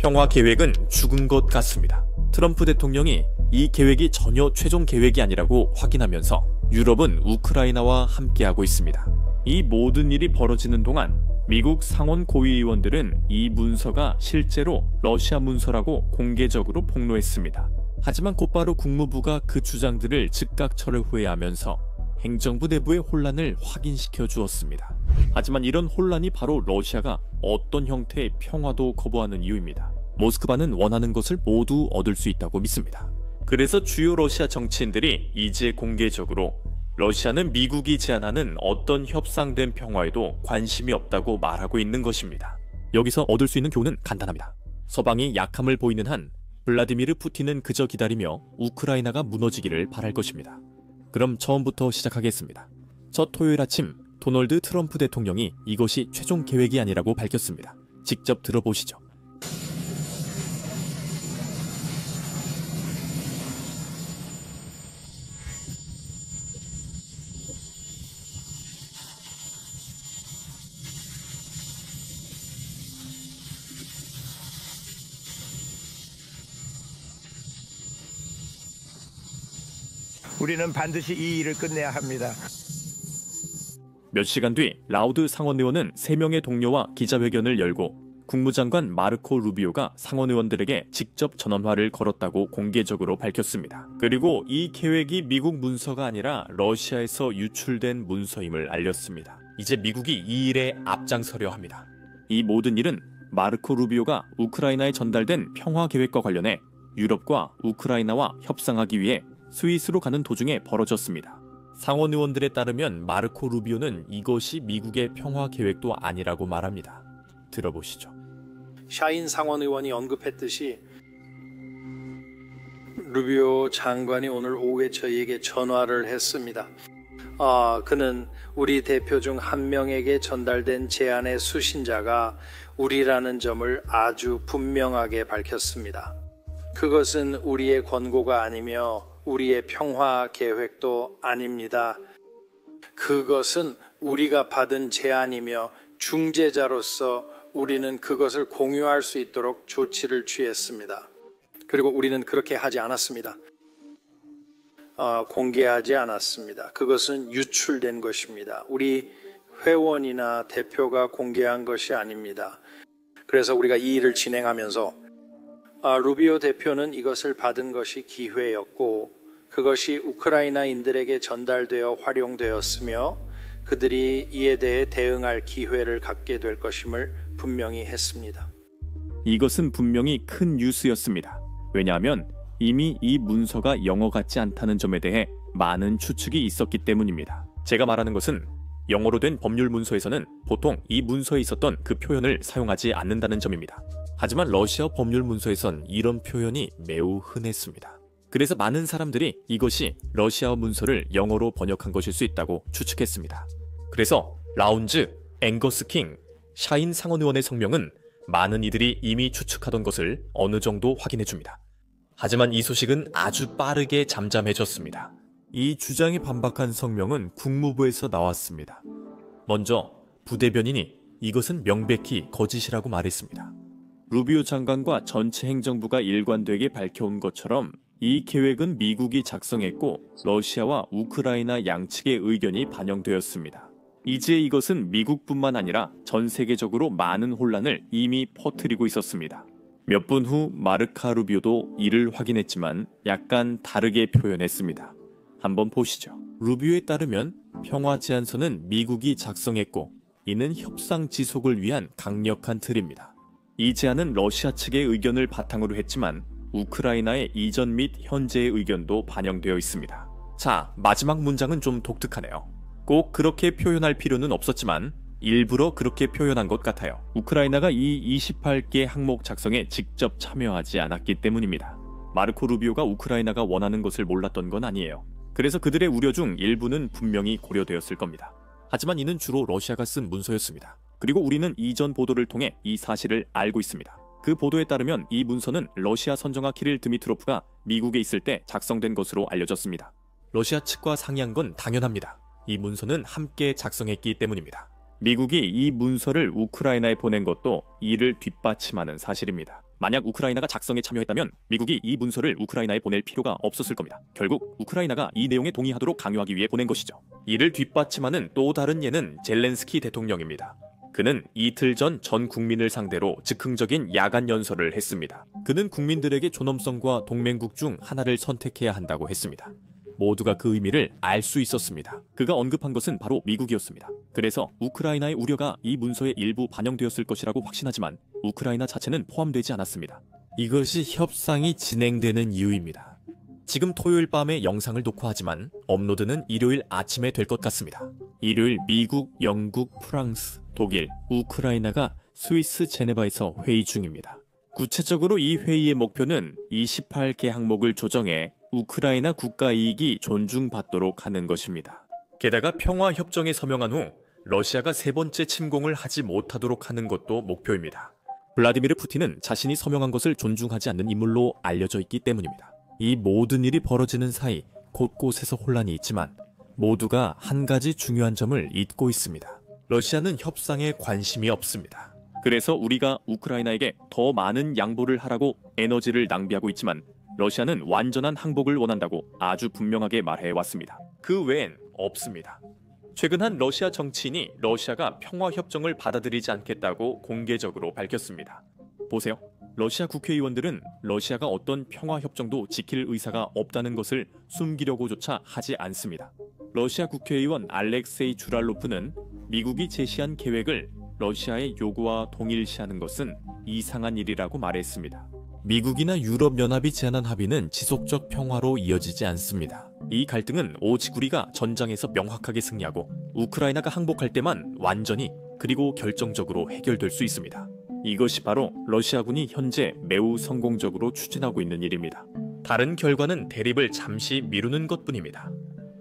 평화 계획은 죽은 것 같습니다. 트럼프 대통령이 이 계획이 전혀 최종 계획이 아니라고 확인하면서 유럽은 우크라이나와 함께하고 있습니다. 이 모든 일이 벌어지는 동안 미국 상원 고위의원들은 이 문서가 실제로 러시아 문서라고 공개적으로 폭로했습니다. 하지만 곧바로 국무부가 그 주장들을 즉각 철회하면서 행정부 내부의 혼란을 확인시켜 주었습니다. 하지만 이런 혼란이 바로 러시아가 어떤 형태의 평화도 거부하는 이유입니다. 모스크바는 원하는 것을 모두 얻을 수 있다고 믿습니다. 그래서 주요 러시아 정치인들이 이제 공개적으로 러시아는 미국이 제안하는 어떤 협상된 평화에도 관심이 없다고 말하고 있는 것입니다. 여기서 얻을 수 있는 교훈은 간단합니다. 서방이 약함을 보이는 한 블라디미르 푸틴은 그저 기다리며 우크라이나가 무너지기를 바랄 것입니다. 그럼 처음부터 시작하겠습니다. 첫 토요일 아침 도널드 트럼프 대통령이 이것이 최종 계획이 아니라고 밝혔습니다. 직접 들어보시죠. 우리는 반드시 이 일을 끝내야 합니다. 몇 시간 뒤 라우드 상원의원은 3명의 동료와 기자회견을 열고 국무장관 마르코 루비오가 상원의원들에게 직접 전화를 걸었다고 공개적으로 밝혔습니다. 그리고 이 계획이 미국 문서가 아니라 러시아에서 유출된 문서임을 알렸습니다. 이제 미국이 이 일에 앞장서려 합니다. 이 모든 일은 마르코 루비오가 우크라이나에 전달된 평화 계획과 관련해 유럽과 우크라이나와 협상하기 위해 스위스로 가는 도중에 벌어졌습니다. 상원 의원들에 따르면 마르코 루비오는 이것이 미국의 평화 계획도 아니라고 말합니다. 들어보시죠. 샤인 상원 의원이 언급했듯이 루비오 장관이 오늘 오후에 저희에게 전화를 했습니다. 그는 우리 대표 중 한 명에게 전달된 제안의 수신자가 우리라는 점을 아주 분명하게 밝혔습니다. 그것은 우리의 권고가 아니며 우리의 평화 계획도 아닙니다. 그것은 우리가 받은 제안이며 중재자로서 우리는 그것을 공유할 수 있도록 조치를 취했습니다. 그리고 우리는 그렇게 하지 않았습니다. 공개하지 않았습니다. 그것은 유출된 것입니다. 우리 회원이나 대표가 공개한 것이 아닙니다. 그래서 우리가 이 일을 진행하면서 루비오 대표는 이것을 받은 것이 기회였고 그것이 우크라이나인들에게 전달되어 활용되었으며 그들이 이에 대해 대응할 기회를 갖게 될 것임을 분명히 했습니다. 이것은 분명히 큰 뉴스였습니다. 왜냐하면 이미 이 문서가 영어 같지 않다는 점에 대해 많은 추측이 있었기 때문입니다. 제가 말하는 것은 영어로 된 법률 문서에서는 보통 이 문서에 있었던 그 표현을 사용하지 않는다는 점입니다. 하지만 러시아 법률 문서에선 이런 표현이 매우 흔했습니다. 그래서 많은 사람들이 이것이 러시아어 문서를 영어로 번역한 것일 수 있다고 추측했습니다. 그래서 라운즈, 앵거스 킹, 샤인 상원의원의 성명은 많은 이들이 이미 추측하던 것을 어느 정도 확인해줍니다. 하지만 이 소식은 아주 빠르게 잠잠해졌습니다. 이 주장에 반박한 성명은 국무부에서 나왔습니다. 먼저 부대변인이 이것은 명백히 거짓이라고 말했습니다. 루비오 장관과 전체 행정부가 일관되게 밝혀온 것처럼 이 계획은 미국이 작성했고 러시아와 우크라이나 양측의 의견이 반영되었습니다. 이제 이것은 미국뿐만 아니라 전 세계적으로 많은 혼란을 이미 퍼뜨리고 있었습니다. 몇 분 후 마르카 루비오도 이를 확인했지만 약간 다르게 표현했습니다. 한번 보시죠. 루비오에 따르면 평화 제안서는 미국이 작성했고 이는 협상 지속을 위한 강력한 틀입니다. 이 제안은 러시아 측의 의견을 바탕으로 했지만 우크라이나의 이전 및 현재의 의견도 반영되어 있습니다. 자, 마지막 문장은 좀 독특하네요. 꼭 그렇게 표현할 필요는 없었지만 일부러 그렇게 표현한 것 같아요. 우크라이나가 이 28개 항목 작성에 직접 참여하지 않았기 때문입니다. 마르코 루비오가 우크라이나가 원하는 것을 몰랐던 건 아니에요. 그래서 그들의 우려 중 일부는 분명히 고려되었을 겁니다. 하지만 이는 주로 러시아가 쓴 문서였습니다. 그리고 우리는 이전 보도를 통해 이 사실을 알고 있습니다. 그 보도에 따르면 이 문서는 러시아 선정아 키릴 드미트로프가 미국에 있을 때 작성된 것으로 알려졌습니다. 러시아 측과 상의한 건 당연합니다. 이 문서는 함께 작성했기 때문입니다. 미국이 이 문서를 우크라이나에 보낸 것도 이를 뒷받침하는 사실입니다. 만약 우크라이나가 작성에 참여했다면 미국이 이 문서를 우크라이나에 보낼 필요가 없었을 겁니다. 결국 우크라이나가 이 내용에 동의하도록 강요하기 위해 보낸 것이죠. 이를 뒷받침하는 또 다른 예는 젤렌스키 대통령입니다. 그는 이틀 전 국민을 상대로 즉흥적인 야간 연설을 했습니다. 그는 국민들에게 존엄성과 동맹국 중 하나를 선택해야 한다고 했습니다. 모두가 그 의미를 알 수 있었습니다. 그가 언급한 것은 바로 미국이었습니다. 그래서 우크라이나의 우려가 이 문서의 일부 반영되었을 것이라고 확신하지만 우크라이나 자체는 포함되지 않았습니다. 이것이 협상이 진행되는 이유입니다. 지금 토요일 밤에 영상을 녹화하지만 업로드는 일요일 아침에 될 것 같습니다. 일요일 미국, 영국, 프랑스, 독일, 우크라이나가 스위스 제네바에서 회의 중입니다. 구체적으로 이 회의의 목표는 28개 항목을 조정해 우크라이나 국가 이익이 존중받도록 하는 것입니다. 게다가 평화협정에 서명한 후 러시아가 세 번째 침공을 하지 못하도록 하는 것도 목표입니다. 블라디미르 푸틴은 자신이 서명한 것을 존중하지 않는 인물로 알려져 있기 때문입니다. 이 모든 일이 벌어지는 사이 곳곳에서 혼란이 있지만 모두가 한 가지 중요한 점을 잊고 있습니다. 러시아는 협상에 관심이 없습니다. 그래서 우리가 우크라이나에게 더 많은 양보를 하라고 에너지를 낭비하고 있지만 러시아는 완전한 항복을 원한다고 아주 분명하게 말해왔습니다. 그 외엔 없습니다. 최근 한 러시아 정치인이 러시아가 평화협정을 받아들이지 않겠다고 공개적으로 밝혔습니다. 보세요. 러시아 국회의원들은 러시아가 어떤 평화협정도 지킬 의사가 없다는 것을 숨기려고조차 하지 않습니다. 러시아 국회의원 알렉세이 주랄로프는 미국이 제시한 계획을 러시아의 요구와 동일시하는 것은 이상한 일이라고 말했습니다. 미국이나 유럽연합이 제안한 합의는 지속적 평화로 이어지지 않습니다. 이 갈등은 오직 우리가 전장에서 명확하게 승리하고 우크라이나가 항복할 때만 완전히 그리고 결정적으로 해결될 수 있습니다. 이것이 바로 러시아군이 현재 매우 성공적으로 추진하고 있는 일입니다. 다른 결과는 대립을 잠시 미루는 것뿐입니다.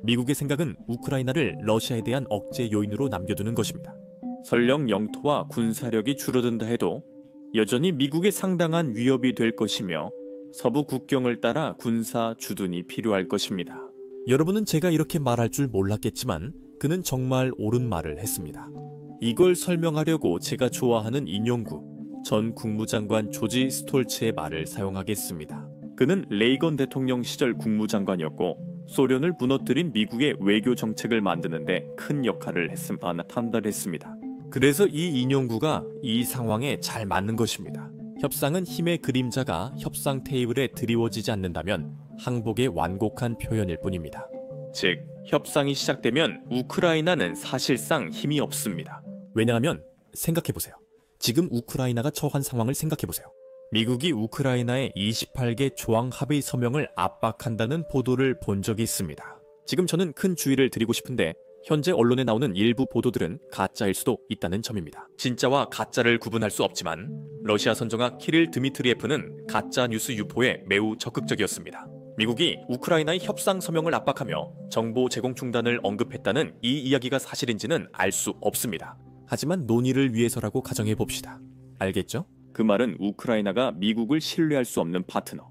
미국의 생각은 우크라이나를 러시아에 대한 억제 요인으로 남겨두는 것입니다. 설령 영토와 군사력이 줄어든다 해도 여전히 미국에 상당한 위협이 될 것이며 서부 국경을 따라 군사 주둔이 필요할 것입니다. 여러분은 제가 이렇게 말할 줄 몰랐겠지만 그는 정말 옳은 말을 했습니다. 이걸 설명하려고 제가 좋아하는 인용구 전 국무장관 조지 스톨츠의 말을 사용하겠습니다. 그는 레이건 대통령 시절 국무장관이었고 소련을 무너뜨린 미국의 외교 정책을 만드는데 큰 역할을 판단했습니다. 그래서 이 인용구가 이 상황에 잘 맞는 것입니다. 협상은 힘의 그림자가 협상 테이블에 드리워지지 않는다면 항복의 완곡한 표현일 뿐입니다. 즉, 협상이 시작되면 우크라이나는 사실상 힘이 없습니다. 왜냐하면 생각해보세요. 지금 우크라이나가 처한 상황을 생각해보세요. 미국이 우크라이나의 28개 조항 합의 서명을 압박한다는 보도를 본 적이 있습니다. 지금 저는 큰 주의를 드리고 싶은데 현재 언론에 나오는 일부 보도들은 가짜일 수도 있다는 점입니다. 진짜와 가짜를 구분할 수 없지만 러시아 선정학 키릴 드미트리에프는 가짜 뉴스 유포에 매우 적극적이었습니다. 미국이 우크라이나의 협상 서명을 압박하며 정보 제공 중단을 언급했다는 이 이야기가 사실인지는 알 수 없습니다. 하지만 논의를 위해서라고 가정해 봅시다. 알겠죠? 그 말은 우크라이나가 미국을 신뢰할 수 없는 파트너,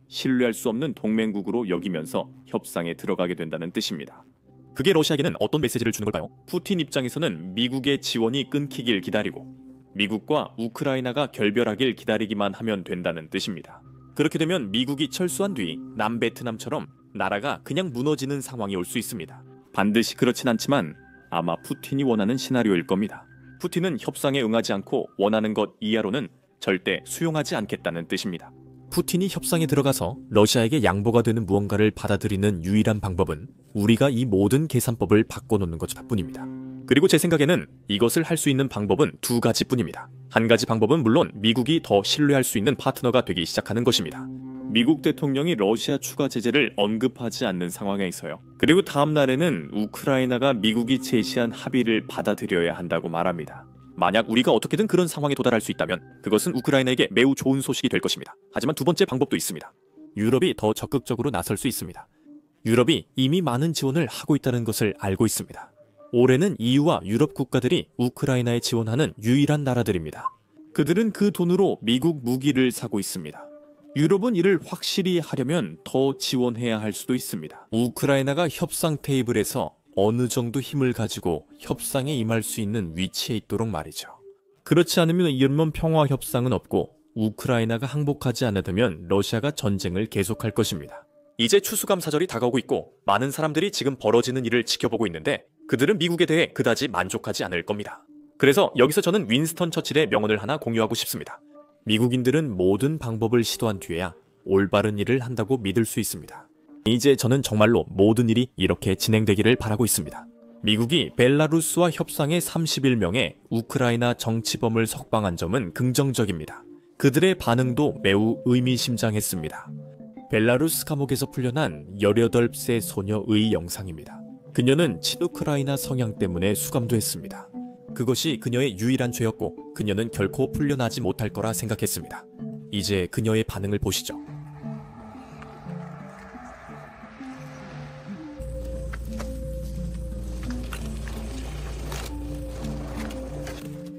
신뢰할 수 없는 동맹국으로 여기면서 협상에 들어가게 된다는 뜻입니다. 그게 러시아에게는 어떤 메시지를 주는 걸까요? 푸틴 입장에서는 미국의 지원이 끊기길 기다리고 미국과 우크라이나가 결별하길 기다리기만 하면 된다는 뜻입니다. 그렇게 되면 미국이 철수한 뒤 남베트남처럼 나라가 그냥 무너지는 상황이 올 수 있습니다. 반드시 그렇진 않지만 아마 푸틴이 원하는 시나리오일 겁니다. 푸틴은 협상에 응하지 않고 원하는 것 이하로는 절대 수용하지 않겠다는 뜻입니다. 푸틴이 협상에 들어가서 러시아에게 양보가 되는 무언가를 받아들이는 유일한 방법은 우리가 이 모든 계산법을 바꿔놓는 것뿐입니다. 그리고 제 생각에는 이것을 할 수 있는 방법은 두 가지뿐입니다. 한 가지 방법은 물론 미국이 더 신뢰할 수 있는 파트너가 되기 시작하는 것입니다. 미국 대통령이 러시아 추가 제재를 언급하지 않는 상황에 있어요. 그리고 다음 날에는 우크라이나가 미국이 제시한 합의를 받아들여야 한다고 말합니다. 만약 우리가 어떻게든 그런 상황에 도달할 수 있다면 그것은 우크라이나에게 매우 좋은 소식이 될 것입니다. 하지만 두 번째 방법도 있습니다. 유럽이 더 적극적으로 나설 수 있습니다. 유럽이 이미 많은 지원을 하고 있다는 것을 알고 있습니다. 올해는 EU와 유럽 국가들이 우크라이나에 지원하는 유일한 나라들입니다. 그들은 그 돈으로 미국 무기를 사고 있습니다. 유럽은 이를 확실히 하려면 더 지원해야 할 수도 있습니다. 우크라이나가 협상 테이블에서 어느 정도 힘을 가지고 협상에 임할 수 있는 위치에 있도록 말이죠. 그렇지 않으면 이런 평화 협상은 없고 우크라이나가 항복하지 않으면 러시아가 전쟁을 계속할 것입니다. 이제 추수감사절이 다가오고 있고 많은 사람들이 지금 벌어지는 일을 지켜보고 있는데 그들은 미국에 대해 그다지 만족하지 않을 겁니다. 그래서 여기서 저는 윈스턴 처칠의 명언을 하나 공유하고 싶습니다. 미국인들은 모든 방법을 시도한 뒤에야 올바른 일을 한다고 믿을 수 있습니다. 이제 저는 정말로 모든 일이 이렇게 진행되기를 바라고 있습니다. 미국이 벨라루스와 협상에 31명의 우크라이나 정치범을 석방한 점은 긍정적입니다. 그들의 반응도 매우 의미심장했습니다. 벨라루스 감옥에서 풀려난 18세 소녀의 영상입니다. 그녀는 친우크라이나 성향 때문에 수감도 했습니다. 그것이 그녀의 유일한 죄였고 그녀는 결코 풀려나지 못할 거라 생각했습니다. 이제 그녀의 반응을 보시죠.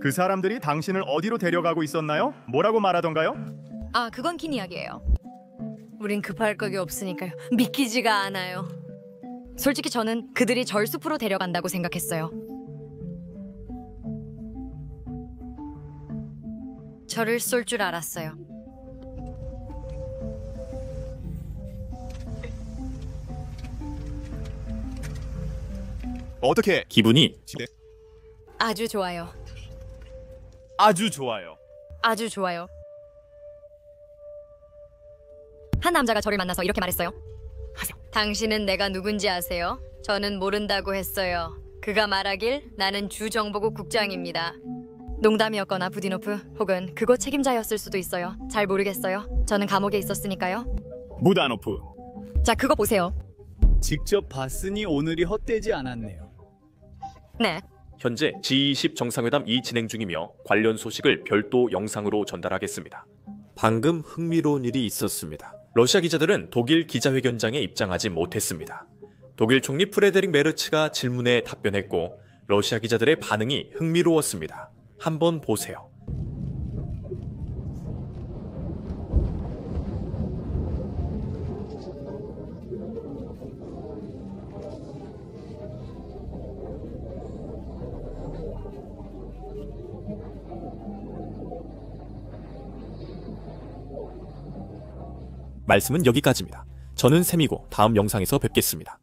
그 사람들이 당신을 어디로 데려가고 있었나요? 뭐라고 말하던가요? 아, 그건 긴 이야기예요. 우린 급할 거기 없으니까요. 믿기지가 않아요. 솔직히 저는 그들이 절 숲으로 데려간다고 생각했어요. 저를 쏠 줄 알았어요. 어떻게? 기분이 아주 좋아요. 아주 좋아요. 아주 좋아요. 한 남자가 저를 만나서 이렇게 말했어요. 당신은 내가 누군지 아세요? 저는 모른다고 했어요. 그가 말하길 나는 주정보국 국장입니다. 농담이었거나 부디노프 혹은 그곳 책임자였을 수도 있어요. 잘 모르겠어요. 저는 감옥에 있었으니까요. 무다노프, 자, 그거 보세요. 직접 봤으니 오늘이 헛되지 않았네요. 네. 현재 G20 정상회담이 진행 중이며 관련 소식을 별도 영상으로 전달하겠습니다. 방금 흥미로운 일이 있었습니다. 러시아 기자들은 독일 기자회견장에 입장하지 못했습니다. 독일 총리 프레데릭 메르츠가 질문에 답변했고 러시아 기자들의 반응이 흥미로웠습니다. 한번 보세요. 말씀은 여기까지입니다. 저는 샘이고 다음 영상에서 뵙겠습니다.